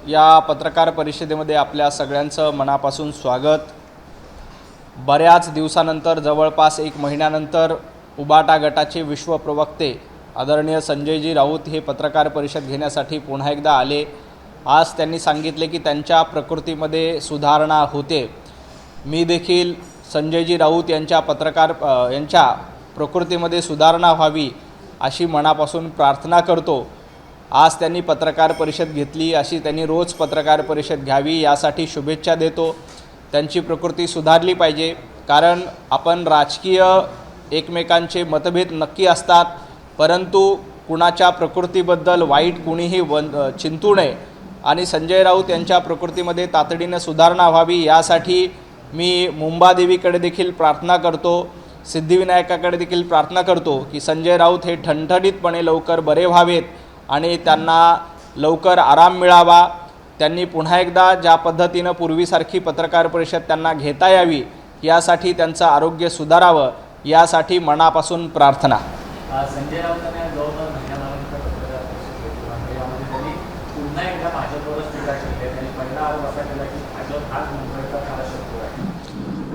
या पत्रकार परिषदेमध्ये आपल्या सगळ्यांचं मनापासून स्वागत। बऱ्याच दिवसानंतर जवळपास 1 महिन्यानंतर उबाटा गटाचे विश्व प्रवक्ते आदरणीय संजयजी राऊत हे पत्रकार परिषद घेण्यासाठी पुन्हा एकदा आले। आज त्यांनी सांगितले की त्यांच्या प्रकृतीमध्ये सुधारणा होते। मी देखील संजयजी राऊत यांच्या प्रकृतीमध्ये सुधारणा व्हावी अशी मनापासून प्रार्थना करतो। आज त्यांनी पत्रकार परिषद घेतली, अशी त्यांनी रोज पत्रकार परिषद घ्यावी यासाठी शुभेच्छा देतो। त्यांची प्रकृती सुधारली पाहिजे, कारण आपण राजकीय एकमेकांचे मतभेद नक्की असतात, परंतु कुणाच्या प्रकृतीबद्दल वाईट कुणीही चिंतू नये। आणि संजय राऊत यांच्या प्रकृतीमध्ये तातडीने सुधारणा व्हावी यासाठी मी मुंबादेवीकडे देखील प्रार्थना करतो, सिद्धिविनायकाकडे देखील प्रार्थना करतो की संजय राऊत हे ठणठणीतपणे लवकर बरे व्हावेत आणि त्यांना लवकर आराम मिळावा। त्यांनी पुन्हा एकदा ज्या पद्धतीने पूर्वीसारखी पत्रकार परिषद त्यांना घेता यावी यासाठी त्यांचं आरोग्य सुधारावं यासाठी मनापासून प्रार्थना। संजय राऊतांनी जवळपास महिन्यानंतर पत्रकार परिषद घेतली, यामध्ये त्यांनी पुन्हा एकदा भाजपवरच टीका केली आहे। त्यांनी पहिला आरोप असा केला की भाजप हाच मुंबईचा खरा शत्रू आहे।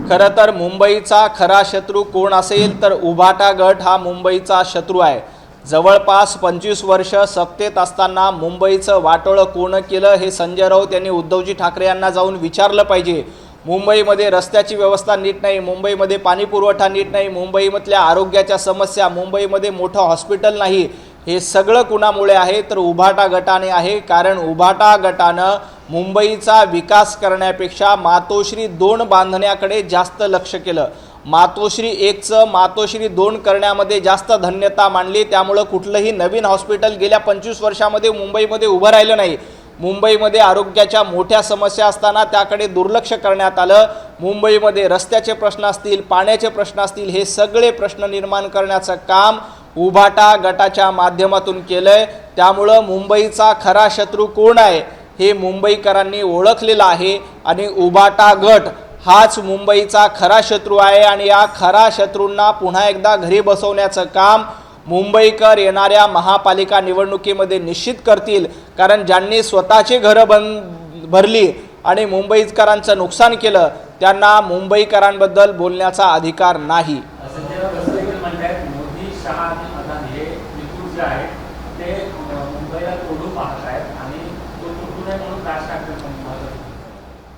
खरं तर मुंबईचा खरा शत्रू कोण असेल तर उभाटा गट हा मुंबईचा शत्रू आहे। जवळपास 25 वर्ष सत्तेत असताना मुंबईचं वाटोळं कोण केलं हे संजय राऊत यांनी उद्धवजी ठाकरे यांना जाऊन विचारलं पाहिजे। मुंबईमध्ये रस्त्याची व्यवस्था नीट नाही, मुंबईमध्ये पाणी पुरवठा नीट नाही, मुंबईमधल्या आरोग्याच्या समस्या, मुंबईमध्ये मोठं हॉस्पिटल नाही, हे सगळं कुणामुळे आहे तर उभाटा गटाने आहे। कारण उभाटा गटानं मुंबईचा विकास करण्यापेक्षा मातोश्री 2 बांधण्याकडे जास्त लक्ष केलं। मातोश्री 1चं मातोश्री 2 करण्यामध्ये जास्त धन्यता मानली, त्यामुळं कुठलंही नवीन हॉस्पिटल गेल्या 25 वर्षामध्ये मुंबईमध्ये उभं राहिलं नाही। मुंबईमध्ये आरोग्याच्या मोठ्या समस्या असताना त्याकडे दुर्लक्ष करण्यात आलं। मुंबईमध्ये रस्त्याचे प्रश्न असतील, पाण्याचे प्रश्न असतील, हे सगळे प्रश्न निर्माण करण्याचं काम उभाटा गटाच्या माध्यमातून केलंय। त्यामुळं मुंबईचा खरा शत्रू कोण आहे हे मुंबईकरांनी ओळखलेलं आहे आणि उभाटा गट हाच मुंबईचा खरा शत्रू आहे। आणि या खरा शत्रूंना पुन्हा एकदा घरी बसवण्याचं काम मुंबईकर येणाऱ्या महापालिका निवडणुकीमध्ये निश्चित करतील। कारण ज्यांनी स्वतःची घरं भरली आणि मुंबईकरांचं नुकसान केलं त्यांना मुंबईकरांबद्दल बोलण्याचा अधिकार नाही। मोदी, शहा आणि अदानी हे त्रिकूट जे आहे ते मुंबईला तोडू पाहत आहेत आणि तो तुटू नये म्हणून राज ठाकरे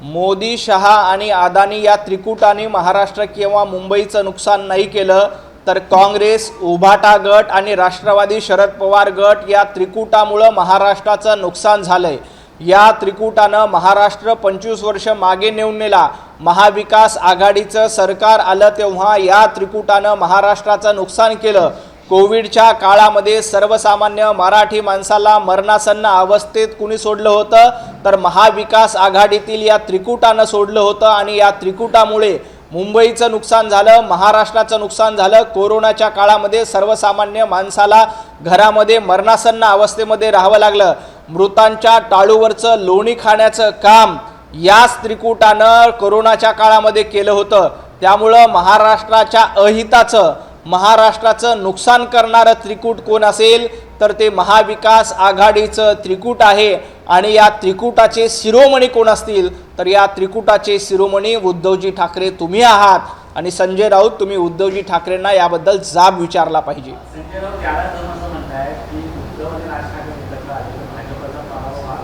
मोदी, शहा आणि अदानी या त्रिकूटाने महाराष्ट्र किंवा मुंबईचं नुकसान नाही केलं तर काँग्रेस, उभाटा गट आणि राष्ट्रवादी शरद पवार गट या त्रिकूटामुळे महाराष्ट्राचं नुकसान झालंय। या त्रिकूटानं महाराष्ट्र 25 वर्ष मागे नेऊन नेला। महाविकास आघाडीचं सरकार आलं तेव्हा या त्रिकूटानं महाराष्ट्राचं नुकसान केलं। कोविडच्या काळामध्ये सर्वसामान्य मराठी माणसाला मरणासन्न अवस्थेत कुणी सोडलं होतं तर महाविकास आघाडीतील या त्रिकूटानं सोडलं होतं। आणि या त्रिकूटामुळे मुंबईचं नुकसान झालं, महाराष्ट्राचं नुकसान झालं। कोरोनाच्या काळामध्ये सर्वसामान्य माणसाला घरामध्ये मरणासन्न अवस्थेमध्ये राहावं लागलं। मृतांच्या टाळूवरचं लोणी खाण्याचं काम याच त्रिकूटानं कोरोनाच्या काळामध्ये केलं होतं। त्यामुळं महाराष्ट्राच्या अहिताचं, महाराष्ट्राचं नुकसान करणारं त्रिकूट कोण असेल तर ते महाविकास आघाडीचं त्रिकूट आहे। आणि या त्रिकूटाचे शिरोमणी कोण असतील तर या त्रिकूटाचे शिरोमणी उद्धवजी ठाकरे तुम्ही आहात। आणि संजय राऊत तुम्ही उद्धवजी ठाकरेंना याबद्दल जाब विचारला पाहिजे। संजय राऊत याला असं म्हणताय की उद्धव आणि राज ठाकरे एकत्र आले तर भाजपचा पराभव हा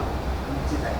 निश्चित आहे।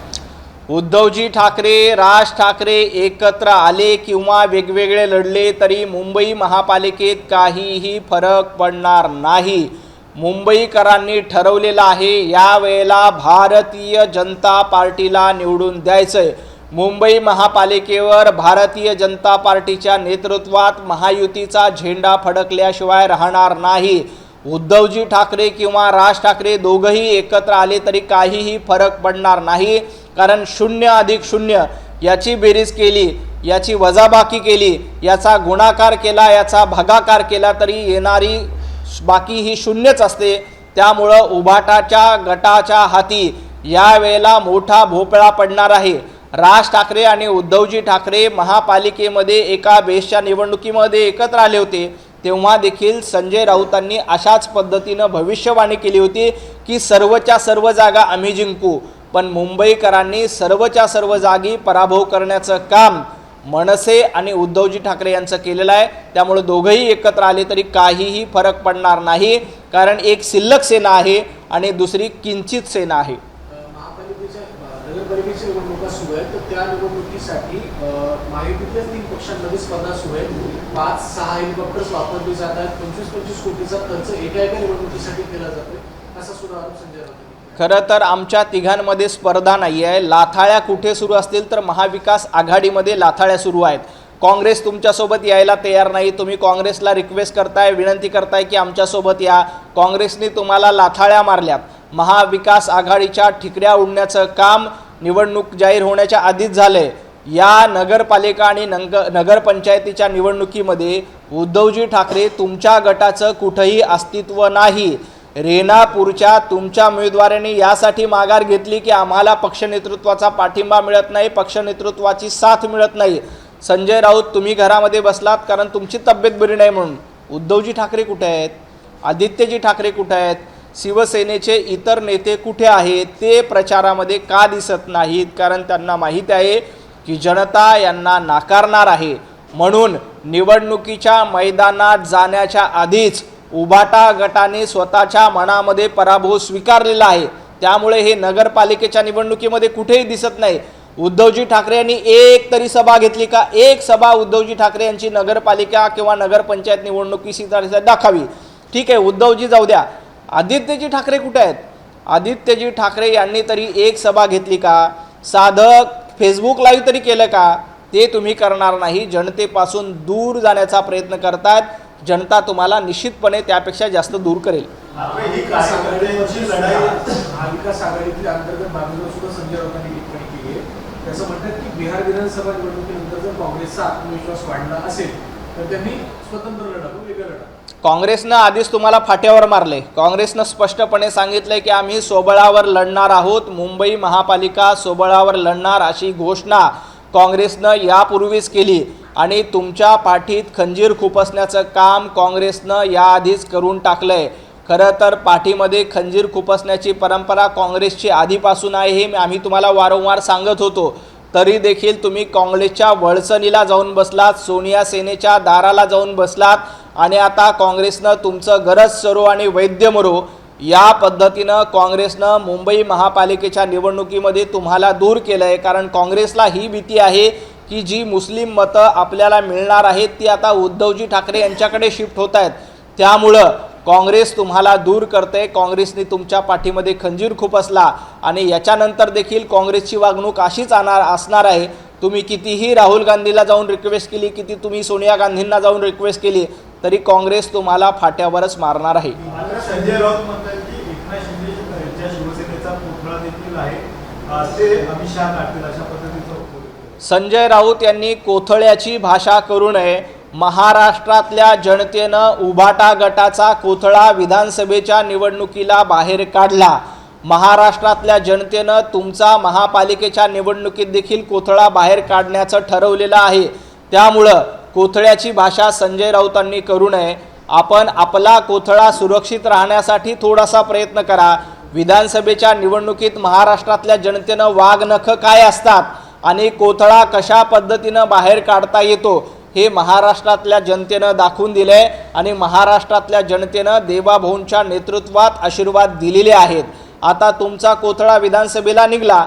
उद्धवजी ठाकरे, राज ठाकरे एकत्र आले किंवा वेगवेगळे लढले तरी मुंबई महापालिकेत काहीही फरक पडणार नाही। मुंबईकरांनी ठरवलेलं आहे यावेळेला भारतीय जनता पार्टीला निवडून द्यायचंय। मुंबई महापालिकेवर भारतीय जनता पार्टीच्या नेतृत्वात महायुतीचा झेंडा फडकल्याशिवाय राहणार नाही। उद्धवजी ठाकरे किंवा राज ठाकरे दोघंही एकत्र आले तरी काहीही फरक पडणार नाही। कारण 0 अधिक 0 याची बेरीज केली, याची वजाबाकी केली, याचा गुणाकार केला, याचा भागाकार केला तरी येणारी बाकी ही 0च असते। त्यामुळं उभाटाच्या गटाच्या हाती यावेळेला मोठा भोपळा पडणार आहे। राज ठाकरे आणि उद्धवजी ठाकरे महापालिकेमध्ये एका बेसच्या निवडणुकीमध्ये एकत्र आले होते तेव्हा देखील संजय राऊतांनी अशाच पद्धतीने भविष्यवाणी केली होती की सर्वच्या सर्व जागा आम्ही जिंकू। पण मुंबईकरांनी सर्वच्या सर्व जागी पराभव करण्याचं काम मनसे आणि उद्धवजी ठाकरे यांचं केलेलं आहे। त्यामुळे दोघंही एकत्र आले तरी काहीही फरक पडणार नाही, कारण एक शिल्लक सेना आहे आणि दुसरी किंचित सेना आहे। महापालिकेच्या नगरपालिकेच्या निवडणुका सुरू आहेत, तर त्या निवडणुकीसाठी महायुतीतल्या 3 पक्षांमध्ये स्पर्धा सुरू आहे। 5-6 हेलिकॉप्टर्स वापरले जात आहेत, 25-25 कोटीचा खर्च एका निवडणुकीसाठी केला जातोय, असा सुद्धा आरोप संजय राऊत। खरं तर आमच्या तिघांमध्ये स्पर्धा नाही आहे। लाथाळ्या कुठे सुरू असतील तर महाविकास आघाडीमध्ये लाथाळ्या सुरू आहेत। काँग्रेस तुमच्यासोबत यायला तयार नाही। तुम्ही काँग्रेसला रिक्वेस्ट करताय, विनंती करताय की आमच्यासोबत या। काँग्रेसने तुम्हाला लाथाळ्या मारल्यात। महाविकास आघाडीच्या ठिकऱ्या उडण्याचं काम निवडणूक जाहीर होण्याच्या आधीच झालंय। या नगरपालिका आणि नगरपंचायतीच्या निवडणुकीमध्ये उद्धवजी ठाकरे तुमच्या गटाचं कुठेही अस्तित्व नाही। रेणापूरच्या तुमच्या उमेदवारांनी यासाठी माघार घेतली की आम्हाला पक्षनेतृत्वाचा पाठिंबा मिळत नाही, पक्षनेतृत्वाची साथ मिळत नाही। संजय राऊत तुम्ही घरामध्ये बसलात कारण तुमची तब्येत बरी नाही म्हणून। उद्धवजी ठाकरे कुठे आहेत? आदित्यजी ठाकरे कुठे आहेत? शिवसेनेचे इतर नेते कुठे आहेत? ते प्रचारामध्ये का दिसत नाहीत? कारण त्यांना माहीत आहे की जनता यांना नाकारणार आहे। म्हणून निवडणुकीच्या मैदानात जाण्याच्या आधीच उभाटा गटाने स्वतःच्या मनामध्ये पराभव स्वीकारलेला आहे। त्यामुळे हे नगरपालिकेच्या निवडणुकीमध्ये कुठेही दिसत नाही। उद्धवजी ठाकरे यांनी एक तरी सभा घेतली का? एक सभा उद्धवजी ठाकरे यांची नगरपालिका किंवा नगरपंचायत निवडणुकीशी दाखवावी। ठीक आहे, उद्धवजी जाऊ द्या, आदित्यजी ठाकरे कुठे आहेत? आदित्यजी ठाकरे यांनी तरी एक सभा घेतली का? साधं फेसबुक लाईव्ह तरी केलं का? ते तुम्ही करणार नाही। जनतेपासून दूर जाण्याचा प्रयत्न करतात। जनता तुम्हाला निश्चितपणे त्यापेक्षा जास्त दूर करेल। महाविकास आघाडीतील अंतर्गत बाजूला सुद्धा संजय राऊतांनी टिप्पणी केली आहे। त्याचं म्हणतात की बिहार विधानसभा निवडणुकीनंतर जर काँग्रेसचा आत्मविश्वास वाढला असेल तर त्यांनी स्वतंत्र लढावं, वेगळं लढावं। काँग्रेसनं आधीच तुम्हाला फाट्यावर मारले। काँग्रेसनं स्पष्टपणे सांगितलंय की आम्ही सोबळावर लढणार आहोत, मुंबई महापालिका सोबळावर लढणार अशी घोषणा काँग्रेसनं यापूर्वीच केली आणि तुमच्या पाठीत खंजीर खुपसण्याचं काम काँग्रेसनं याआधीच करून टाकलंय। खरं तर पाठीमध्ये खंजीर खुपसण्याची परंपरा काँग्रेसची आधीपासून आहे, हे आम्ही तुम्हाला वारंवार सांगत होतो। तरी देखील तुम्ही काँग्रेसच्या वळसणीला जाऊन बसलात, सोनिया सेनेच्या दाराला जाऊन बसलात आणि आता काँग्रेसनं तुमचं गरज सरो आणि वैद्य मरो या पद्धतीनं काँग्रेसनं मुंबई महापालिकेच्या निवडणुकीमध्ये तुम्हाला दूर केलं आहे। कारण काँग्रेसला ही भीती आहे की जी मुस्लिम मतं आपल्याला मिळणार आहेत ती आता उद्धवजी ठाकरे यांच्याकडे शिफ्ट होत आहेत। त्यामुळं काँग्रेस तुम्हाला दूर करते। काँग्रेसने तुमच्या पाठीमध्ये खंजीर खुपसला आणि याच्यानंतर देखील काँग्रेसची वागणूक अशीच असणार आहे। तुम्ही कितीही राहुल गांधीला जाऊन रिक्वेस्ट केली, किती तुम्ही सोनिया गांधींना जाऊन रिक्वेस्ट केली, तरी काँग्रेस तुम्हाला फाट्यावरच मारणार आहे। संजय राऊत म्हणतात की एकनाथ शिंदे यांच्या शिवसेनेचा पुतळा देखील आहे, ते अमित शहा काढतील अशा पद्धतीचं। संजय राऊत यांनी कोथळ्याची भाषा करू नये। महाराष्ट्रातल्या जनतेनं उभाटा गटाचा कोथळा विधानसभेच्या निवडणुकीला बाहेर काढला। महाराष्ट्रातल्या जनतेनं तुमचा महापालिकेच्या निवडणुकीत देखील कोथळा बाहेर काढण्याचं ठरवलेलं आहे। त्यामुळं कोथळ्याची भाषा संजय राऊतांनी करू नये। आपण आपला कोथळा सुरक्षित राहण्यासाठी थोडासा प्रयत्न करा। विधानसभेच्या निवडणुकीत महाराष्ट्रातल्या जनतेनं वाघनख काय असतात आणि कोथळा कशा पद्धतीनं बाहेर काढता येतो हे महाराष्ट्रातल्या जनतेनं दाखवून दिलंय आणि महाराष्ट्रातल्या जनतेनं देवाभाऊंच्या नेतृत्वात आशीर्वाद दिलेले आहेत। आता तुमचा कोथळा विधानसभेला निघला,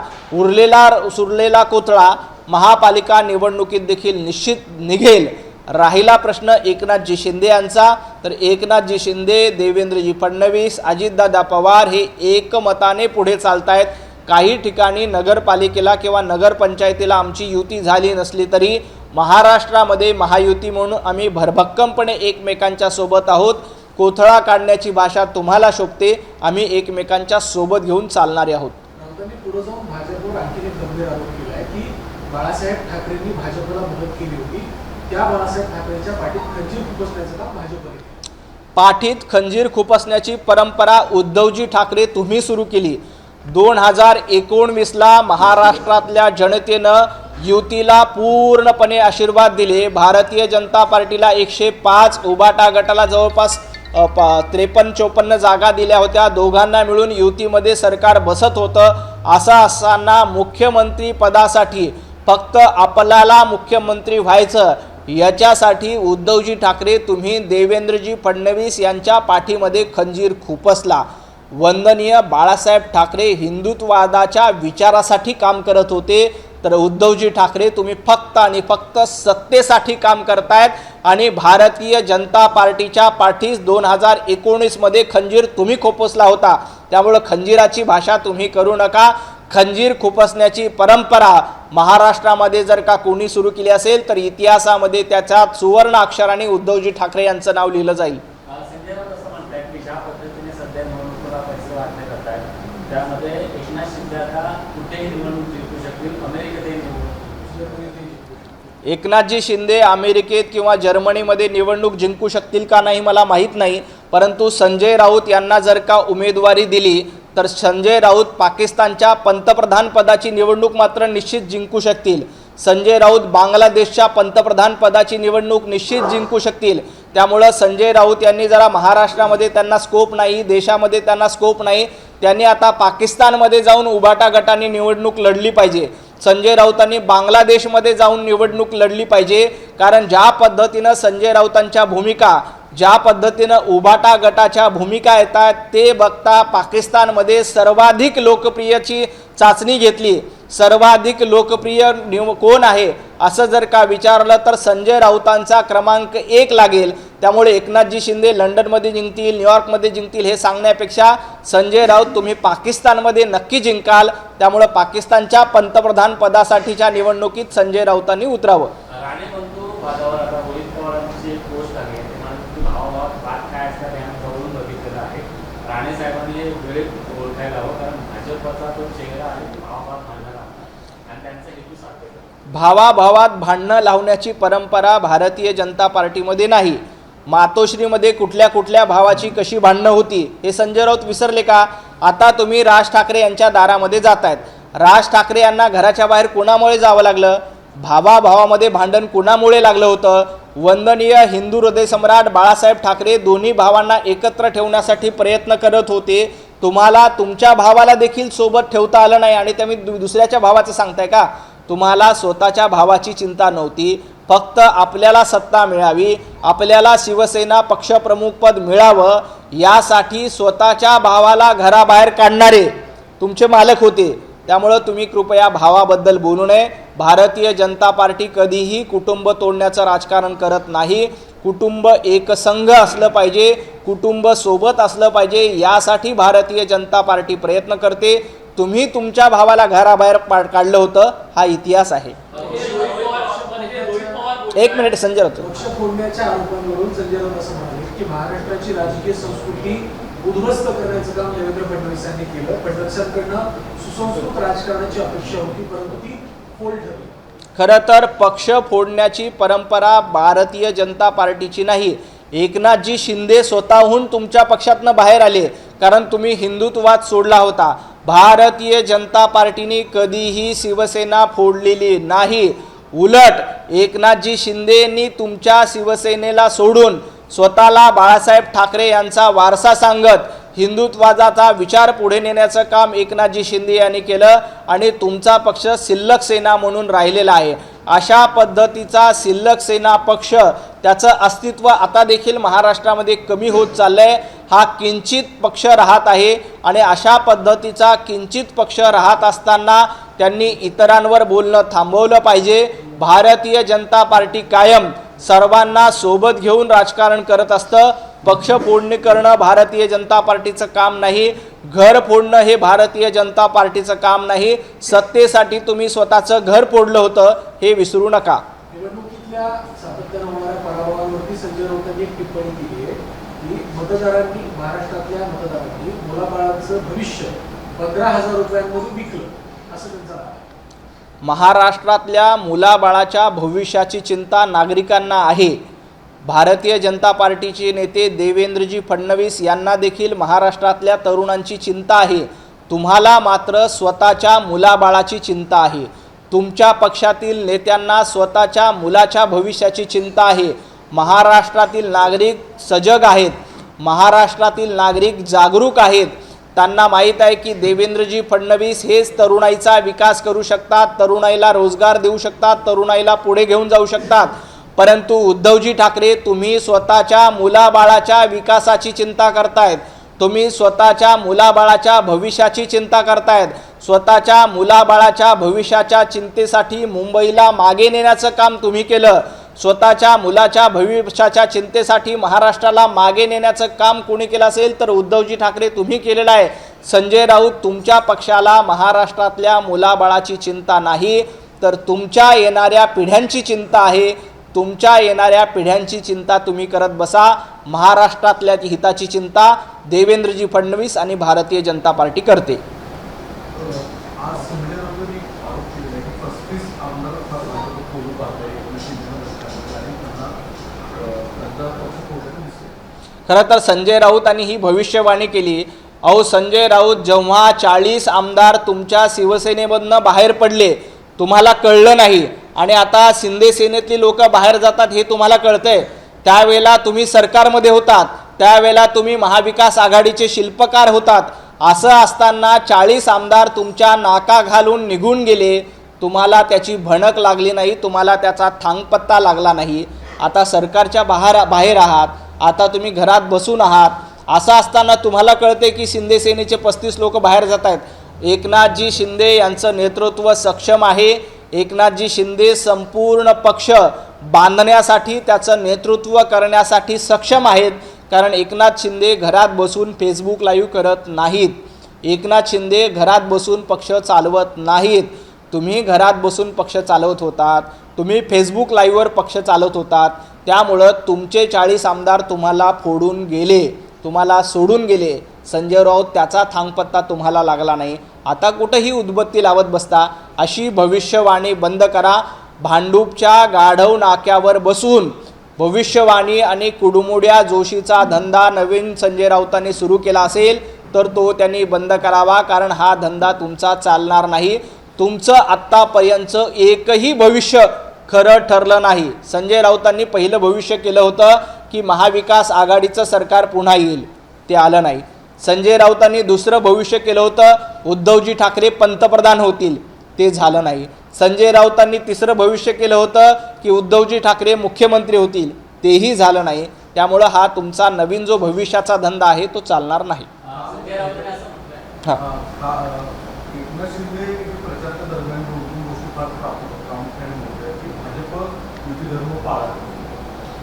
सुरलेला कोथळा महापालिका निवडणुकीत देखील निश्चित निघेल। राहिला प्रश्न एकनाथजी शिंदे यांचा, तर एकनाथजी शिंदे, देवेंद्रजी फडणवीस, अजितदादा पवार हे एकमताने पुढे चालतायत। काही ठिकाणी नगरपालिकेला किंवा नगरपंचायतीला आमची युती झाली नसली तरी महाराष्ट्रामध्ये महायुती म्हणून आम्ही भरभक्कमपणे एकमेकांच्या सोबत आहोत। कोथळा काढण्याची भाषा तुम्हाला शोभते, आम्ही एकमेकांच्या सोबत घेऊन चालणारे आहोत। राऊतांनी पुढे जाऊन भाजपवर आणखी एक गंभीर आरोप केला आहे की बाळासाहेब ठाकरेंनी भाजपला मदत केली होती, त्या बाळासाहेब ठाकरेंच्या पाठीत खंजीर खुपसण्याचं काम भाजपने केलं। पाठीत खंजीर खुपसण्याची परंपरा उद्धवजी ठाकरे तुम्ही सुरू केली। 2019ला महाराष्ट्रातल्या जनतेनं युतीला पूर्णपणे आशीर्वाद दिले। भारतीय जनता पार्टीला 105, उभाटा गटाला जवळपास 53-54 जागा दिल्या होत्या। दोघांना मिळून युतीमध्ये सरकार बसत होतं असं असताना मुख्यमंत्री पदासाठी फक्त आपल्याला मुख्यमंत्री व्हायचं याच्यासाठी उद्धवजी ठाकरे तुम्ही देवेंद्रजी फडणवीस यांच्या पाठीमध्ये खंजीर खुपसला। वंदनीय बाळासाहेब ठाकरे हिंदुत्ववादाच्या विचारासाठी काम करत होते, तर उद्धवजी ठाकरे तुम्ही फक्त आणि फक्त सत्तेसाठी काम करतायत आणि भारतीय जनता पार्टीच्या पाठीस 2019 मध्ये खंजीर तुम्ही खुपसला होता। त्यामुळे खंजीराची भाषा तुम्ही करू नका। खंजीर खुपसण्याची परंपरा महाराष्ट्रामध्ये जर का कोणी सुरू केली असेल तर इतिहासामध्ये त्याच्या सुवर्ण अक्षराने उद्धवजी ठाकरे यांचं नाव लिहिलं जाईल। संजय राऊत असं म्हणतात की ज्या पद्धतीने सध्या निवडणुकीला पैसे वाटले जात आहेत त्यामध्ये एकनाथ शिंदे आता कुठेही निवडणूक जिंकू शकतील, अमेरिकेतही निवडणूक। एकनाथजी शिंदे अमेरिकेत किंवा जर्मनीमध्ये निवडणूक जिंकू शकतील का नाही मला माहीत नाही, परंतु संजय राऊत यांना जर का उमेदवारी दिली तर संजय राऊत पाकिस्तानच्या पंतप्रधान पदाची निवडणूक मात्र निश्चित जिंकू शकतील। संजय राऊत बांगलादेशच्या पंतप्रधान पदाची निवडणूक निश्चित जिंकू शकतील। त्यामुळे संजय राऊत यांनी जरा महाराष्ट्रामध्ये त्यांना स्कोप नाही, देशामध्ये त्यांना स्कोप नाही, त्यांनी आता पाकिस्तानमध्ये जाऊन उभाटा गटाने निवडणूक लढली पाहिजे। संजय राऊतांनी बांगलादेशमध्ये जाऊन निवडणूक लढली पाहिजे, कारण ज्या पद्धतीनं संजय राऊतांच्या भूमिका, ज्या पद्धतीनं उभाटा गटाच्या भूमिका येतात ते बघता पाकिस्तानमध्ये सर्वाधिक लोकप्रियची चाचणी घेतली। सर्वाधिक लोकप्रिय कोण आहे असं जर का विचारलं तर संजय राऊतांचा क्रमांक 1 लागेल। त्यामुळे एकनाथजी शिंदे लंडनमध्ये जिंकतील, न्यूयॉर्कमध्ये जिंकतील हे सांगण्यापेक्षा संजय राऊत तुम्ही पाकिस्तानमध्ये नक्की जिंकाल। त्यामुळे पाकिस्तानच्या पंतप्रधान पदासाठीच्या निवडणुकीत संजय राऊतांनी उतरावं। राणे बंधू वादावर आता रोहित पवारांची एक पोस्ट आली आहे, ते म्हणजे भावाभावात वाद काय असतात हे आम्ही जवळून बघितलेलं आहे। राणे साहेबांनी हे वेळेत ओळखायला हवं, कारण भाजपचा तो चेहरा आहे भावाभावात भांडणं लावणार आणि त्यांचा हेतू साध्य भावाभावात भांडणं लावण्याची परंपरा भारतीय जनता पार्टीमध्ये नाही। मातोश्रीमध्ये कुठल्या कुठल्या भावाची कशी भांडणं होती हे संजय राऊत विसरले का? आता तुम्ही राज ठाकरे यांच्या दारामध्ये जातायत। राज ठाकरे यांना घराच्या बाहेर कोणामुळे जावं लागलं? भावाभावामध्ये भांडण कोणामुळे लागलं होतं? वंदनीय हिंदू हृदय सम्राट बाळासाहेब ठाकरे दोन्ही भावांना एकत्र ठेवण्यासाठी प्रयत्न करत होते। तुम्हाला तुमच्या भावाला देखील सोबत ठेवता आलं नाही आणि तुम्ही दुसऱ्याच्या भावाचं सांगताय का? तुम्हाला स्वतःच्या भावाची चिंता नव्हती, फक्त आपल्याला सत्ता मिळावी, आपल्याला शिवसेना पक्षप्रमुख पद मिळावं यासाठी स्वतःच्या भावाला घराबाहेर काढणारे तुमचे मालक होते। त्यामुळे तुम्ही कृपया भावाबद्दल बोलू नये। भारतीय जनता पार्टी कधीही कुटुंब तोडण्याचं राजकारण करत नाही। कुटुंब एकसंघ असलं पाहिजे, कुटुंब सोबत असलं पाहिजे, यासाठी भारतीय जनता पार्टी प्रयत्न करते। तुम्ही तुमच्या भावाला घराबाहेर काढलं होतं हा इतिहास आहे। एक मिनिट संजय राऊत। पक्ष फोडण्याच्या आरोपांवरून संजय राऊत असं म्हणाले की महाराष्ट्राची राजकीय संस्कृती उद्ध्वस्त करण्याचं काम देवेंद्र फडणवीस यांनी केलं। फडणवीसांकडनं सुसंस्कृत राजकारणाची अपेक्षा होती, परंतु ती फोल ठरली। खरं तर पक्ष फोडण्याची परंपरा भारतीय जनता पार्टीची नाही। एकनाथजी शिंदे स्वतःहून तुमच्या पक्षातनं बाहेर आले, कारण तुम्ही हिंदुत्ववाद सोडला होता। भारतीय जनता पार्टीने कधीही शिवसेना फोडलेली नाही। उलट एकनाथजी शिंदेंनी तुमच्या शिवसेनेला सोडून स्वतःला बाळासाहेब ठाकरे यांचा वारसा सांगत हिंदुत्वाचा विचार पुढे नेण्याचं काम एकनाथजी शिंदे यांनी केलं आणि तुमचा पक्ष शिल्लक सेना म्हणून राहिलेला आहे। अशा पद्धतीचा शिल्लक सेना पक्ष त्याचं अस्तित्व आता देखील महाराष्ट्रामध्ये कमी होत चाललंय। हा किंचित पक्ष राहत आहे आणि अशा पद्धतीचा किंचित पक्ष राहत असताना त्यांनी इतरांवर बोलणं थांबवलं पाहिजे। भारतीय जनता पार्टी कायम सर्वांना सोबत घेऊन राजकारण करत असतं। पक्ष फोडणी करणं भारतीय जनता पार्टीचं काम नाही, घर फोडणं हे भारतीय जनता पार्टीचं काम नाही। सत्तेसाठी तुम्ही स्वतःचं घर फोडलं होतं हे विसरू नका। निवडणुकीतल्या सातत्यानं होणाऱ्या पराभवांवरती संजय राऊतांनी एक टिप्पणी केली आहे की मतदारांनी, महाराष्ट्रातल्या मतदारांनी मुलाबाळांचं भविष्य 15,000 रुपयांमध्ये विकलं असं त्यांचं आहे। महाराष्ट्रातल्या मुलाबाळाच्या भविष्याची चिंता नागरिकांना आहे। भारतीय जनता पार्टीचे नेते देवेंद्रजी फडणवीस यांना देखील महाराष्ट्रातल्या तरुणांची चिंता आहे। तुम्हाला मात्र स्वतःच्या मुलाबाळाची चिंता आहे। तुमच्या पक्षातील नेत्यांना स्वतःच्या मुलाच्या भविष्याची चिंता आहे। महाराष्ट्रातील नागरिक सजग आहेत, महाराष्ट्रातील नागरिक जागरूक आहेत। त्यांना माहीत आहे की देवेंद्रजी फडणवीस हेच तरुणाईचा विकास करू शकतात, तरुणाईला रोजगार देऊ शकतात, तरुणाईला पुढे घेऊन जाऊ शकतात. परंतु उद्धवजी ठाकरे, तुम्ही स्वतःच्या मुलाबाळाच्या विकासाची चिंता करतायत, तुम्ही स्वतःच्या मुलाबाळाच्या भविष्याची चिंता करतायत. स्वतःच्या मुलाबाळाच्या भविष्याच्या चिंतेसाठी मुंबईला मागे नेण्याचं काम तुम्ही केलं. स्वतःच्या मुलाच्या भविष्याच्या चिंतेसाठी महाराष्ट्राला मागे नेण्याचं काम कोणी केलं असेल तर उद्धवजी ठाकरे तुम्ही केलेलं आहे. संजय राऊत, तुमच्या पक्षाला महाराष्ट्रातल्या मुलाबाळाची चिंता नाही, तर तुमच्या येणाऱ्या पिढ्यांची चिंता आहे. तुमच्या येणाऱ्या पिढ्यांची चिंता तुम्ही करत बसा. महाराष्ट्रातल्या हिताची चिंता देवेंद्रजी फडणवीस आणि भारतीय जनता पार्टी करते. आज संजय राऊतांनी एक आरोप केलेला आहे की 35 आमदार फोडू पाहताय आणि त्यांना पक्ष फोडण्याचं दिसतंय. खरं तर संजय राऊतांनी ही भविष्यवाणी केली. अहो संजय राऊत, जेव्हा 40 आमदार तुमच्या शिवसेनेमधनं बाहेर पडले तुम्हाला कळलं नाही आणि आता शिंदे सेनेतली लोक बाहेर जातात हे तुम्हाला कळतंय. त्यावेळेला तुम्ही सरकारमध्ये होतात, त्यावेळेला तुम्ही महाविकास आघाडीचे शिल्पकार होतात. असं असताना 40 आमदार तुमच्या नाका घालून निघून गेले, तुम्हाला त्याची भणक लागली नाही, तुम्हाला त्याचा थांगपत्ता लागला नाही. आता सरकारच्या बाहेर आहात, आता तुम्ही घरात बसून आहात. असं असताना तुम्हाला कळते की शिंदे सेनेचे 35 लोक बाहेर जात आहेत. एकनाथजी शिंदे यांचं नेतृत्व सक्षम आहे. एकनाथजी शिंदे संपूर्ण पक्ष बांधण्यासाठी, त्याचं नेतृत्व करण्यासाठी सक्षम आहेत. कारण एकनाथ शिंदे घरात बसून फेसबुक लाईव्ह करत नाहीत. एकनाथ शिंदे घरात बसून पक्ष चालवत नाहीत. तुम्ही घरात बसून पक्ष चालवत होतात, तुम्ही फेसबुक लाईव्हवर पक्ष चालवत होतात. त्यामुळं तुमचे 40 आमदार तुम्हाला फोडून गेले, तुम्हाला सोडून गेले. संजय राऊत, त्याचा थांगपत्ता तुम्हाला लागला नाही. आता कुठंही उदबत्ती लावत बसता. अशी भविष्यवाणी बंद करा. भांडूपच्या गाढव नाक्यावर बसून भविष्यवाणी आणि कुडमुड्या जोशीचा धंदा नवीन संजय राऊतांनी सुरू केला असेल तर तो त्यांनी बंद करावा. कारण हा धंदा तुमचा चालणार नाही. तुमचं आत्तापर्यंतचं एकही भविष्य खरं ठरलं नाही. संजय राऊतांनी पहिलं भविष्य केलं होतं की महाविकास आघाडीचं सरकार पुन्हा येईल, ते आलं नाही. संजय राऊतांनी दुसरं भविष्य केलं होतं, उद्धवजी ठाकरे पंतप्रधान होतील, ते झालं नाही. संजय राऊतांनी तिसरं भविष्य केलं होतं की उद्धवजी ठाकरे मुख्यमंत्री होतील, तेही झालं नाही. त्यामुळं हा तुमचा नवीन जो भविष्याचा धंदा आहे तो चालणार नाही. संजय राऊतांनी असं म्हटलंय. एकनाथ शिंदे प्रचाराच्या दरम्यान 2 गोष्टी फार प्रामुख्याने म्हणतात की भाजप युती धर्म पाळत.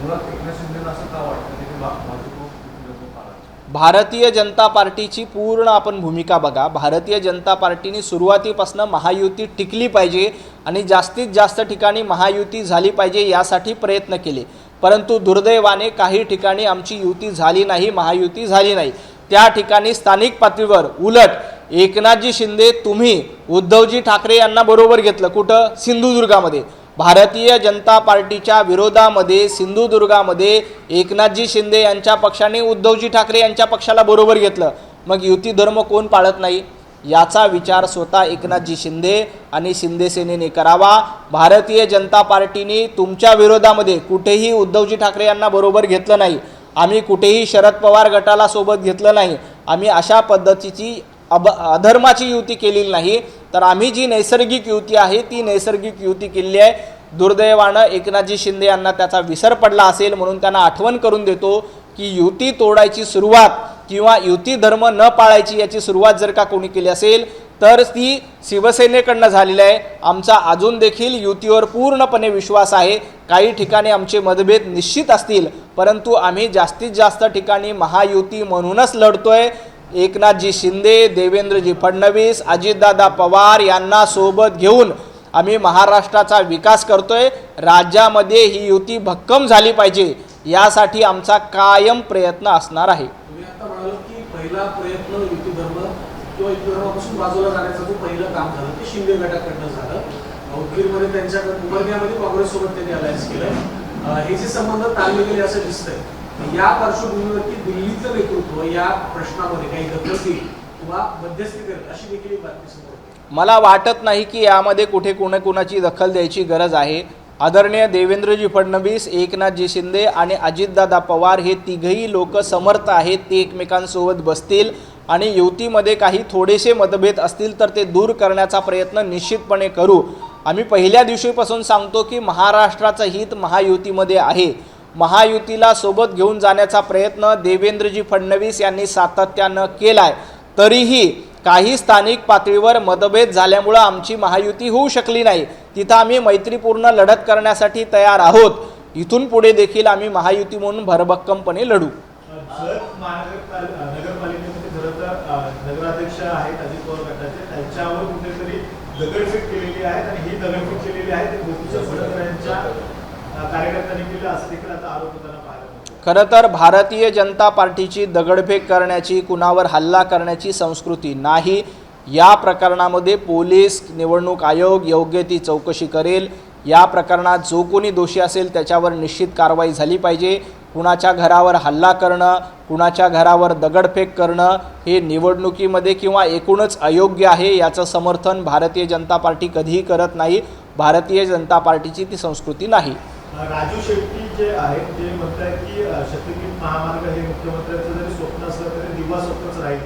मुळात एकनाथ शिंदेला असं का वाटतं की भाजप युती धर्म पाळत? भारतीय जनता पार्टीची पूर्ण आपण भूमिका बघा. भारतीय जनता पार्टीने सुरुवातीपासून महायुती टिकली पाहिजे आणि जास्तीत जास्त ठिकाणी महायुती झाली पाहिजे यासाठी प्रयत्न केले. परंतु दुर्दैवाने काही ठिकाणी आमची युती झाली नाही, महायुती झाली नाही. त्या ठिकाणी स्थानिक पातळीवर उलट एकनाथजी शिंदे, तुम्ही उद्धवजी ठाकरे यांना बरोबर घेतलं. कुठं? सिंधुदुर्गामध्ये. भारतीय जनता पार्टीच्या विरोधामध्ये सिंधुदुर्गामध्ये एकनाथजी शिंदे यांच्या पक्षाने उद्धवजी ठाकरे यांच्या पक्षाला बरोबर घेतलं. मग युती धर्म कोण पाळत नाही याचा विचार स्वतः एकनाथजी शिंदे आणि शिंदे सेनेने करावा. भारतीय जनता पार्टीने तुमच्या विरोधामध्ये कुठेही उद्धवजी ठाकरे यांना बरोबर घेतलं नाही. आम्ही कुठेही शरद पवार गटाला सोबत घेतलं नाही. आम्ही अशा पद्धतीची अधर्माची युती केलेली नाही. तर आम्ही जी नैसर्गिक युती आहे ती नैसर्गिक युती केलेली आहे. दुर्दैवानं एकनाथजी शिंदे यांना त्याचा विसर पडला असेल, म्हणून त्यांना आठवण करून देतो की युती तोडायची सुरुवात किंवा युती धर्म न पाळायची याची सुरुवात जर का कोणी केली असेल तर ती शिवसेनेकडनं झालेली आहे. आमचा अजून देखील युतीवर पूर्णपणे विश्वास आहे. काही ठिकाणी आमचे मतभेद निश्चित असतील, परंतु आम्ही जास्तीत जास्त ठिकाणी महायुती म्हणूनच लढतोय. एकनाथजी शिंदे, देवेंद्रजी फडणवीस, अजितदादा पवार यांना सोबत घेऊन आम्ही महाराष्ट्राचा विकास करतोय. राज्यामध्ये ही युती भक्कम झाली पाहिजे यासाठी आमचा कायम प्रयत्न असणार आहे. तुम्ही आता म्हणाल की पहिला प्रयत्न युती धर्म किंवा युती धर्मापासून बाजूला जाण्याचं जो पहिलं काम झालं ते शिंदे गटाकडनं झालं. उदगीरमध्ये त्यांच्याकडे उमरग्यामध्ये काँग्रेससोबत त्यांनी अलायन्स केलं. हे जे संबंध ताणले गेले असं दिसतंय. या पार्श्वभूमीवरती दिल्लीचं नेतृत्व या प्रश्नामध्ये काही दखल घेईल किंवा मध्यस्थी करेल अशी देखील एक बातमी समोर येते. मला वाटत नाही की यामध्ये कुठे कोणाची दखल द्यायची गरज आहे. आदरणीय देवेंद्रजी फडणवीस, एकनाथजी शिंदे आणि अजितदादा पवार हे तिघही लोक समर्थ आहेत. ते एकमेकांसोबत बसतील आणि युतीमध्ये काही थोडेसे मतभेद असतील तर ते दूर करण्याचा प्रयत्न निश्चितपणे करू। आम्ही पहिल्या दिवशीपासून सांगतो की महाराष्ट्राचं हित महायुतीमध्ये आहे। महायुतीला सोबत घेऊन जाण्याचा प्रयत्न देवेंद्रजी फडणवीस यांनी सातत्यानं केलाय। तरीही काही स्थानिक पातळीवर मतभेद झाल्यामुळे आमची महायुती होऊ शकली नाही। तिथं आम्ही मैत्रीपूर्ण लढत करण्यासाठी तयार आहोत। इथून पुढे देखील आम्ही महायुती म्हणून भरभक्कमपणे लढू। नगरपालिकेमध्ये खरं तर नगराध्यक्ष आहेत अजित पवार गटाचे, त्यांच्यावर कुठेतरी दगडफेक केलेली आहे आणि ही दगडफेक केलेली आहे ते गोपीचंद पडळकरांच्या कार्यकर्त्यांनी केलं असं देखील आता आरोप होताना पाहायला मिळतो। खरं तर भारतीय जनता पार्टीची दगडफेक करण्याची, कुणावर हल्ला करण्याची संस्कृती नाही। या प्रकरणामध्ये पोलीस, निवडणूक आयोग योग्य ती चौकशी करेल। या प्रकरणात जो कोणी दोषी असेल त्याच्यावर निश्चित कारवाई झाली पाहिजे। कुणाच्या घरावर हल्ला करणं, कुणाच्या घरावर दगडफेक करणं हे निवडणुकीमध्ये किंवा एकूणच अयोग्य आहे। याचं समर्थन भारतीय जनता पार्टी कधीही करत नाही। भारतीय जनता पार्टीची ती संस्कृती नाही। राजू शेट्टी जे आहेत ते म्हणतात की शक्तिपीठ महामार्ग हे मुख्यमंत्र्यांचं जरी स्वप्न असलं तरी दिवा स्वप्नच राहील,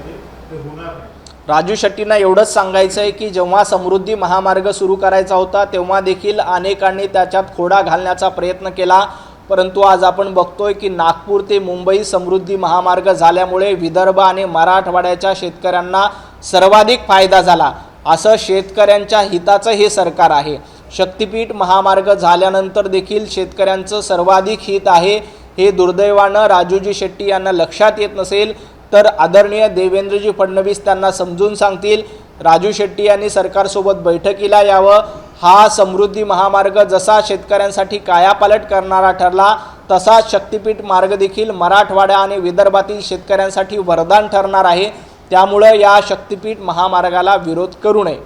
ते होणार नाही। राजू शेट्टींना एवढंच सांगायचं आहे की जेव्हा समृद्धी महामार्ग सुरू करायचा होता तेव्हा देखील अनेकांनी त्याच्यात खोडा घालण्याचा प्रयत्न केला, परंतु आज आपण बघतोय की नागपूर ते मुंबई समृद्धी महामार्ग झाल्यामुळे विदर्भ आणि मराठवाड्याच्या शेतकऱ्यांना सर्वाधिक फायदा झाला। असं शेतकऱ्यांच्या हिताचं हे सरकार आहे। शक्तिपीठ महामार्ग झाल्यानंतर देखील शेतकऱ्यांचं सर्वाधिक हित आहे। हे दुर्दैवानं राजूजी शेट्टी यांना लक्षात येत नसेल तर आदरणीय देवेंद्रजी फडणवीस त्यांना समजून सांगतील। राजू शेट्टी यांनी सरकारसोबत बैठकीला यावं। हा समृद्धी महामार्ग जसा शेतकऱ्यांसाठी कायापालट करणारा ठरला तसाच शक्तिपीठ मार्ग देखील मराठवाडा आणि विदर्भातील शेतकऱ्यांसाठी वरदान ठरणार आहे। त्यामुळे या शक्तिपीठ महामार्गाला विरोध करू नये।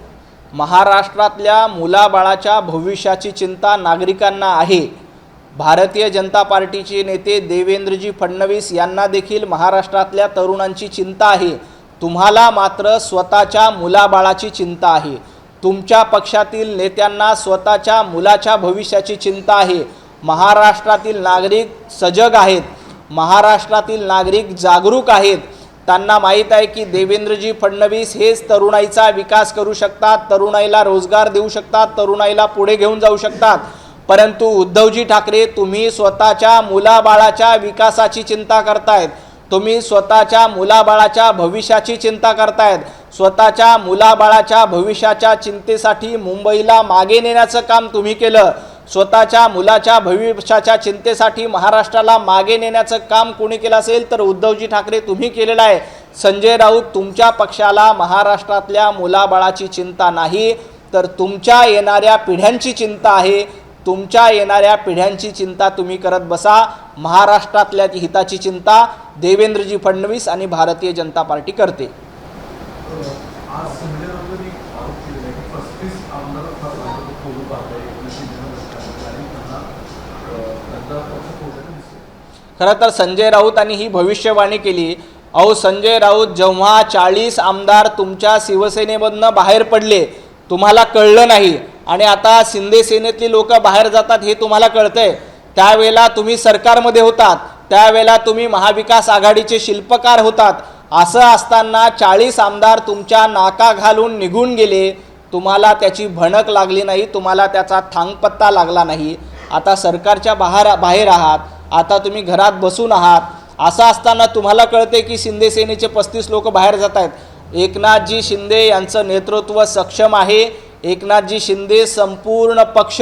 महाराष्ट्रातल्या मुलाबाळाच्या भविष्याची चिंता नागरिकांना आहे। भारतीय जनता पार्टीचे नेते देवेंद्रजी फडणवीस यांना देखील महाराष्ट्रातल्या तरुणांची चिंता आहे। तुम्हाला मात्र स्वतःच्या मुलाबाळाची चिंता आहे। तुमच्या पक्षातील नेत्यांना स्वतःच्या मुलाच्या भविष्याची चिंता आहे। महाराष्ट्रातील नागरिक सजग आहेत। महाराष्ट्रातील नागरिक जागरूक आहेत। त्यांना माहीत आहे की देवेंद्रजी फडणवीस हेच तरुणाईचा विकास करू शकतात, तरुणाईला रोजगार देऊ शकतात, तरुणाईला पुढे घेऊन जाऊ शकतात। परंतु उद्धवजी ठाकरे तुम्ही स्वतःच्या मुलाबाळाच्या विकासाची चिंता करतायत। तुम्ही स्वतःच्या मुलाबाळाच्या भविष्याची चिंता करतायत। स्वतःच्या मुलाबाळाच्या भविष्याच्या चिंतेसाठी मुंबईला मागे नेण्याचं काम तुम्ही केलं। स्वतःच्या मुलाच्या भविष्याच्या चिंतेसाठी महाराष्ट्राला मागे नेण्याचं काम कोणी केलं असेल तर उद्धवजी ठाकरे तुम्ही केलेलं आहे। संजय राऊत तुमच्या पक्षाला महाराष्ट्रातल्या मुलाबाळाची चिंता नाही तर तुमच्या येणाऱ्या पिढ्यांची चिंता आहे। तुमच्या येणाऱ्या पिढ्यांची चिंता तुम्ही करत बसा। महाराष्ट्रातल्या हिताची चिंता देवेंद्रजी फडणवीस आणि भारतीय जनता पार्टी करते। आज संजय राऊतांनी आरोप केलेला आहे की 35 आमदार फोडून पाहताय आणि त्यांना पक्ष फोडल्याचं दिसतंय। खरं तर संजय राऊतांनी ही भविष्यवाणी केली। अहो संजय राऊत जेव्हा 40 आमदार तुमच्या शिवसेनेमधनं बाहेर पडले तुम्हाला कळलं नाही आणि आता शिंदे सेनेतली लोक बाहेर जातात हे तुम्हाला कळतंय। त्यावेळेला तुम्ही सरकारमध्ये होतात, त्यावेळेला तुम्ही महाविकास आघाडीचे शिल्पकार होतात। असं असताना 40 आमदार तुमच्या नाका घालून निघून गेले, तुम्हाला त्याची भणक लागली नाही, तुम्हाला त्याचा थांगपत्ता लागला नाही। आता सरकारच्या बाहेर आहात, आता तुम्ही घरात बसून आहात। असं असताना तुम्हाला कळते की शिंदे सेनेचे 35 लोक बाहेर जात आहेत। एकनाथजी शिंदे यांचं नेतृत्व सक्षम आहे। एकनाथजी शिंदे संपूर्ण पक्ष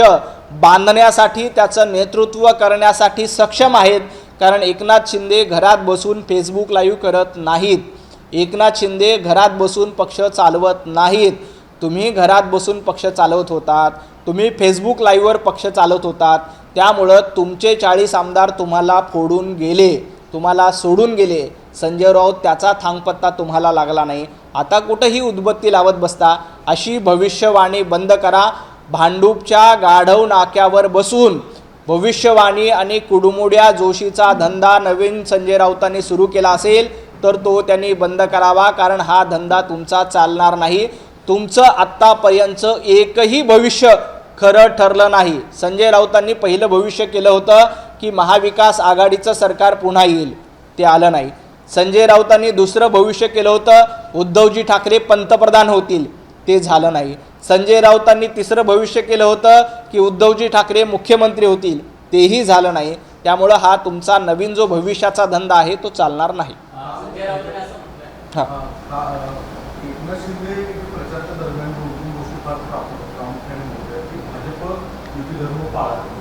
बांधण्यासाठी, त्याचं नेतृत्व करण्यासाठी सक्षम आहेत। कारण एकनाथ शिंदे घरात बसून फेसबुक लाईव्ह करत नाहीत। एकनाथ शिंदे घरात बसून पक्ष चालवत नाहीत। तुम्ही घरात बसून पक्ष चालवत होतात, तुम्ही फेसबुक लाईव्हवर पक्ष चालवत होतात। त्यामुळं तुमचे 40 आमदार तुम्हाला फोडून गेले, तुम्हाला सोडून गेले। संजय राऊत त्याचा थांगपत्ता तुम्हाला लागला नाही। आता कुठेही उद्बत्ती लावत बसता, अशी भविष्यवाणी बंद करा। भांडूपच्या गाढव नाक्यावर बसून भविष्यवाणी आणि कुडमुड्या जोशीचा धंदा नवीन संजय राऊतांनी सुरू केला असेल तर तो त्यांनी बंद करावा, कारण हा धंदा तुमचा चालणार नाही। तुमचं आत्तापर्यंतचं एकही भविष्य खरं ठरलं नाही। संजय राऊतांनी पहिलं भविष्य केलं होतं की महाविकास आघाडीचं सरकार पुन्हा येईल, ते आलं नाही। संजय राऊतांनी दुसरं भविष्य केलं होतं, उद्धवजी ठाकरे पंतप्रधान होतील, ते झालं नाही. संजय राऊतांनी तिसरं भविष्य केलं होतं की उद्धवजी ठाकरे मुख्यमंत्री होतील, तेही झालं नाही. त्यामुळं हा तुमचा नवीन जो भविष्याचा धंदा आहे तो चालणार नाही. संजय राऊतांनी असं म्हटलंय. एकनाथ शिंदे प्रचाराच्या दरम्यान दोन गोष्टी फार प्रामुख्याने बोलल्या की भाजप युती धर्म पाळत.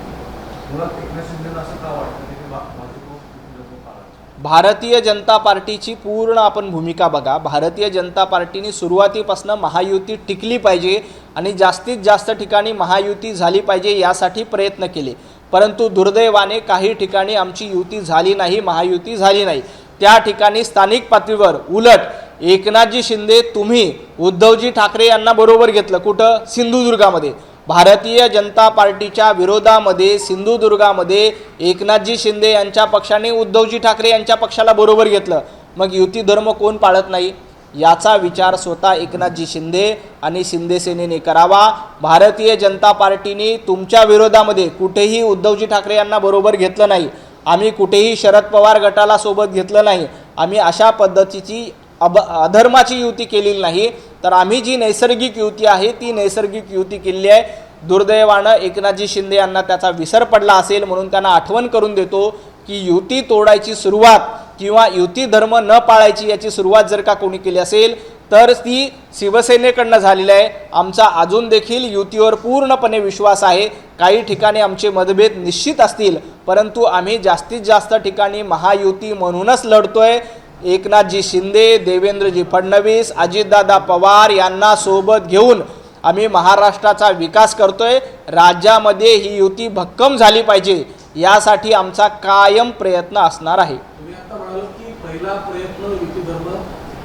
मुळात एकनाथ शिंदेना असं का वाटतं की भाजप युती धर्म पाळत? भारतीय जनता पार्टीची पूर्ण आपण भूमिका बघा. भारतीय जनता पार्टीने सुरुवातीपासून महायुती टिकली पाहिजे आणि जास्तीत जास्त ठिकाणी महायुती झाली पाहिजे यासाठी प्रयत्न केले, परंतु दुर्दैवाने काही ठिकाणी आमची युती झाली नाही, महायुती झाली नाही. त्या ठिकाणी स्थानिक पातळीवर उलट एकनाथजी शिंदे तुम्ही उद्धवजी ठाकरे यांना बरोबर घेतलं. कुठं? सिंधुदुर्गामध्ये. भारतीय जनता पार्टीच्या विरोधामध्ये सिंधुदुर्गामध्ये एकनाथजी शिंदे यांच्या पक्षाने उद्धवजी ठाकरे यांच्या पक्षाला बरोबर घेतलं. मग युती धर्म कोण पाळत नाही याचा विचार स्वतः एकनाथजी शिंदे आणि शिंदे सेनेने करावा. भारतीय जनता पार्टीने तुमच्या विरोधामध्ये कुठेही उद्धवजी ठाकरे यांना बरोबर घेतलं नाही. आम्ही कुठेही शरद पवार गटाला सोबत घेतलं नाही. आम्ही अशा पद्धतीची अधर्माची युती केलेली नाही, तर आम्ही जी नैसर्गिक युती आहे ती नैसर्गिक युती केलेली आहे. दुर्दैवानं एकनाथजी शिंदे यांना त्याचा विसर पडला असेल, म्हणून त्यांना आठवण करून देतो की युती तोडायची सुरुवात किंवा युती धर्म न पाळायची याची सुरुवात जर का कोणी केली असेल तर ती शिवसेनेकडनं झालेली आहे. आमचा अजून देखील युतीवर पूर्णपणे विश्वास आहे. काही ठिकाणी आमचे मतभेद निश्चित असतील, परंतु आम्ही जास्तीत जास्त ठिकाणी महायुती म्हणूनच लढतोय. एकनाथजी शिंदे, देवेंद्रजी फडणवीस, अजितदादा पवार यांना सोबत घेऊन आम्ही महाराष्ट्राचा विकास करतोय. राज्यामध्ये ही युती भक्कम झाली पाहिजे यासाठी आमचा कायम प्रयत्न असणार आहे. तुम्ही आता म्हणाल की पहिला प्रयत्न युती धर्म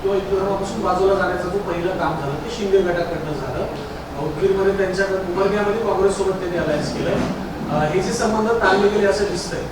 किंवा युती धर्मापासून बाजूला जाण्याचं जो पहिलं काम झालं ते शिंदे गटाकडनं झालं. उदगीरमध्ये त्यांच्याकडे उमरग्यामध्ये काँग्रेससोबत त्यांनी अलायन्स केलं. हे जे संबंध टाळले गेले असं दिसतंय.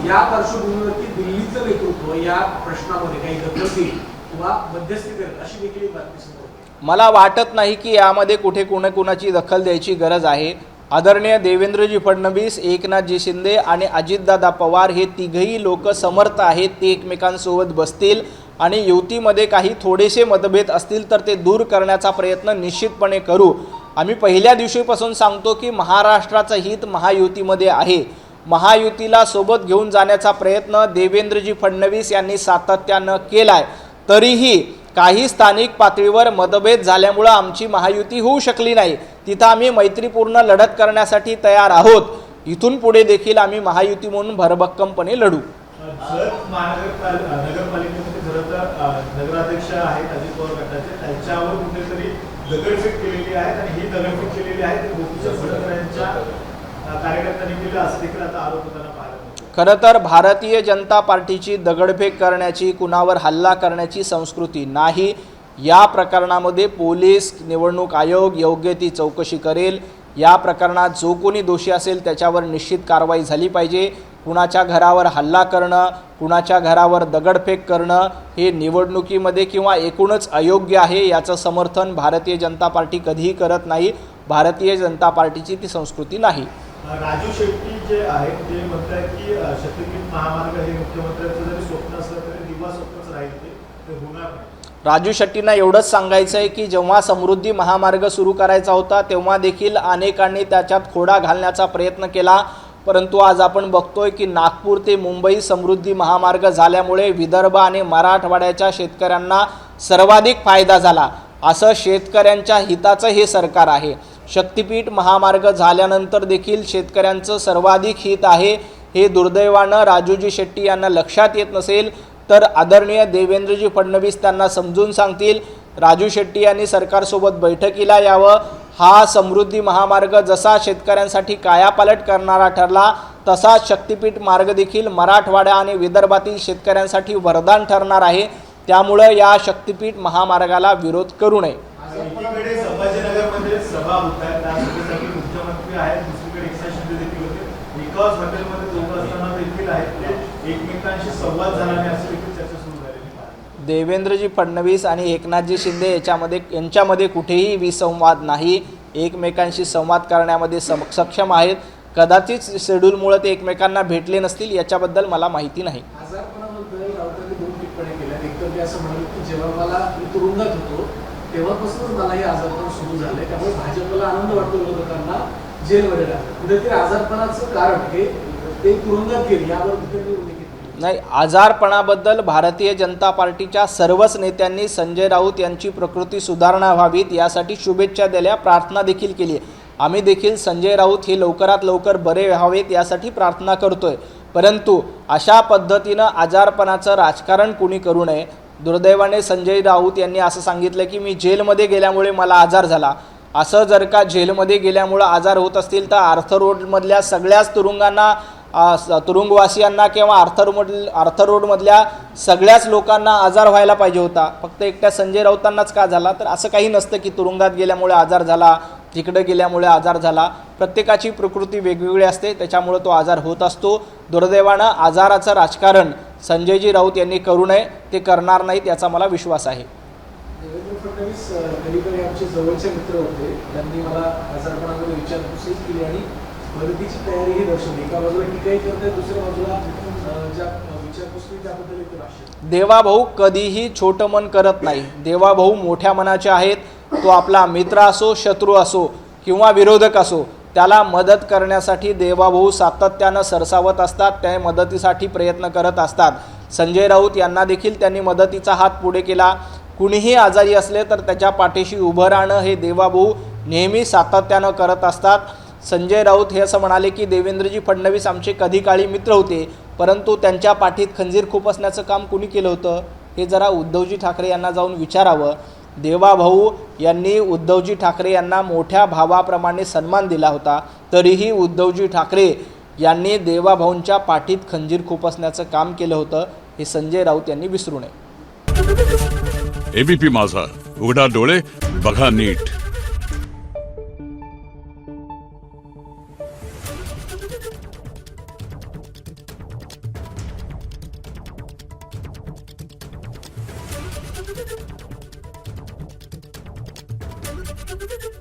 या पार्श्वभूमीवरती दिल्लीचं नेतृत्व या प्रश्नामध्ये काही दखल घेईल किंवा मध्यस्थी करेल अशी देखील बातमी समोर येते. मला वाटत नाही की यामध्ये कुठे कोणाची दखल द्यायची गरज आहे. आदरणीय देवेंद्रजी फडणवीस, एकनाथजी शिंदे आणि अजितदादा पवार हे तिघही लोक समर्थ आहेत. ते एकमेकांसोबत बसतील आणि युतीमध्ये काही थोडेसे मतभेद असतील तर ते दूर करण्याचा प्रयत्न निश्चितपणे करू. आम्ही पहिल्या दिवशीपासून सांगतो की महाराष्ट्राचं हित महायुतीमध्ये आहे. महायुतीला सोबत घेऊन जाण्याचा प्रयत्न देवेंद्रजी फडणवीस यांनी सातत्यानं केला आहे. तरीही काही स्थानिक पातळीवर मतभेद झाल्यामुळं आमची महायुती होऊ शकली नाही. तिथं आम्ही मैत्रीपूर्ण लढत करण्यासाठी तयार आहोत. इथून पुढे देखील आम्ही महायुती म्हणून भरभक्कमपणे लढू. जत नगरपालिकेमध्ये खरं तर नगराध्यक्ष आहेत अजित पवार गटाचे, त्यांच्यावर कुठेतरी दगडफेक केलेली आहे आणि ही दगडफेक केलेली आहे ते गोपीचंद पडळकरांच्या कार्यकर्त्यांनी केलं असं देखील आता आरोप होताना पाहायला मिळतो. खरं तर भारतीय जनता पार्टीची दगडफेक करण्याची, कुणावर हल्ला करण्याची संस्कृती नाही. या प्रकरणामध्ये पोलीस, निवडणूक आयोग योग्य ती चौकशी करेल. या प्रकरणात जो कोणी दोषी असेल त्याच्यावर निश्चित कारवाई झाली पाहिजे. कुणाच्या घरावर हल्ला करणं, कुणाच्या घरावर दगडफेक करणं हे निवडणुकीमध्ये किंवा एकूणच अयोग्य आहे. याचं समर्थन भारतीय जनता पार्टी कधीही करत नाही. भारतीय जनता पार्टीची ती संस्कृती नाही. राजू शेट्टी जे आहेत ते म्हणतात की शक्तीपीठ महामार्ग हे मुख्यमंत्र्यांचं जरी स्वप्न असलं तरी दिवा स्वप्नच राहील, ते होणार नाही. राजू शेट्टींना एवढंच सांगायचं आहे की जेव्हा समृद्धी महामार्ग सुरू करायचा होता तेव्हा देखील अनेकांनी त्याच्यात खोडा घालण्याचा प्रयत्न केला, परंतु आज आपण बघतोय की नागपूर ते मुंबई समृद्धी महामार्ग झाल्यामुळे विदर्भ आणि मराठवाड्याच्या शेतकऱ्यांना सर्वाधिक फायदा झाला. असं शेतकऱ्यांच्या हिताचं हे सरकार आहे. शक्तीपीठ महामार्ग झाल्यानंतर देखील शेतकऱ्यांचं सर्वाधिक हित आहे. हे दुर्दैवानं राजूजी शेट्टी यांना लक्षात येत नसेल तर आदरणीय देवेंद्रजी फडणवीस त्यांना समजून सांगतील. राजू शेट्टी यांनी सरकारसोबत बैठकीला यावं. हा समृद्धी महामार्ग जसा शेतकऱ्यांसाठी कायापालट करणारा ठरला तसाच शक्तीपीठ मार्ग देखील मराठवाडा आणि विदर्भातील शेतकऱ्यांसाठी वरदान ठरणार आहे. त्यामुळं या शक्तीपीठ महामार्गाला विरोध करू नये. एकीकडे संभाजीनगरमध्ये सभा होत आहे, त्या सभेसाठी मुख्यमंत्री आहेत, दुसरीकडे एकनाथ शिंदे देखील होते. एकाच हॉटेलमध्ये दोघं असताना देखील आहेत ते एकमेकांशी संवाद झाला नाही अशी देखील चर्चा सुरू झालेली आहे. देवेंद्रजी फडणवीस आणि एकनाथजी शिंदे यांच्यामध्ये कुठेही विसंवाद नाही. एकमेकांशी संवाद करण्यामध्ये सक्षम आहेत. कदाचित शेड्यूलमुळे ते एकमेकांना भेटले नसतील, याच्याबद्दल मला माहिती नाही. आजारपणाबद्दल राऊतांनी 2 टिप्पणी केल्या. असं म्हणाले की जेव्हा मी तुरुंगात होतो तेव्हापासूनच मला हे आजारपण सुरू झालंय, त्यामुळे भाजपला आनंद वाटतो विरोधकांना जेलमध्ये टाकलं. कुठेतरी आजारपणाचं कारण हे ते तुरुंगात गेले यावर कुठेतरी उल्लेख केला. नाही, आजारपणाबद्दल भारतीय जनता पार्टीच्या सर्वच नेत्यांनी संजय राऊत यांची प्रकृती सुधारणा व्हावीत यासाठी शुभेच्छा दिल्या, प्रार्थना देखील केली. आम्ही देखील संजय राऊत हे लवकरात लवकर बरे व्हावेत यासाठी प्रार्थना करतोय. परंतु अशा पद्धतीनं आजारपणाचं राजकारण कुणी करू नये. दुर्दैवाने संजय राऊत यांनी असं सांगितलं की मी जेलमध्ये गेल्यामुळे मला आजार झाला. असं जर का जेलमध्ये गेल्यामुळं आजार होत असतील तर आर्थर रोडमधल्या सगळ्याच तुरुंगांना, तुरुंगवासियांना किंवा आर्थर रोडमधल्या सगळ्याच लोकांना आजार व्हायला पाहिजे होता. फक्त एकट्या संजय राऊतांनाच का झाला? तर असं काही नसतं की तुरुंगात गेल्यामुळे आजार झाला, तिकडे गेल्यामुळे आजार झाला. प्रत्येकाची प्रकृती वेगवेगळी असते, त्याच्यामुळे तो आजार होत असतो. दुर्दैवानं आजाराचं राजकारण संजयजी राऊत यांनी करू नये, ते करणार नाहीत याचा मला विश्वास आहे. देवेंद्र फडणवीस कधीकधी आमचे जवळचे मित्र होते, त्यांनी मला आजारपणामध्ये विचारपूसही केली आणि मदतीची तयारीही दर्शवली. एका बाजूला टीकाही करते, दुसऱ्या बाजूला ज्या विचारपूस केली त्याबद्दल एक भाष्य. देवाभाऊ कधीही छोटं मन करत नाही. देवाभाऊ मोठ्या मनाचे आहेत. तो आपला मित्र असो, शत्रू असो किंवा विरोधक असो, त्याला मदत करण्यासाठी देवाभाऊ सातत्यानं सरसावत असतात, त्या मदतीसाठी प्रयत्न करत असतात. संजय राऊत यांना देखील त्यांनी मदतीचा हात पुढे केला. कुणीही आजारी असले तर त्याच्या पाठीशी उभं राहणं हे देवाभाऊ नेहमी सातत्यानं करत असतात. संजय राऊत हे असं म्हणाले की देवेंद्रजी फडणवीस आमचे कधी काळी मित्र होते, परंतु त्यांच्या पाठीत खंजीर खुपसण्याचं काम कुणी केलं होतं हे जरा उद्धवजी ठाकरे यांना जाऊन विचारावं. देवाभाऊ यांनी उद्धवजी ठाकरे यांना मोठ्या भावाप्रमाणे सन्मान दिला होता, तरीही उद्धवजी ठाकरे यांनी देवाभाऊंच्या पाठीत खंजीर खुपसण्याचं काम केलं होतं, हे संजय राऊत यांनी विसरू नये. एबीपी माझा, उघडा डोळे बघा नीट. Thank you.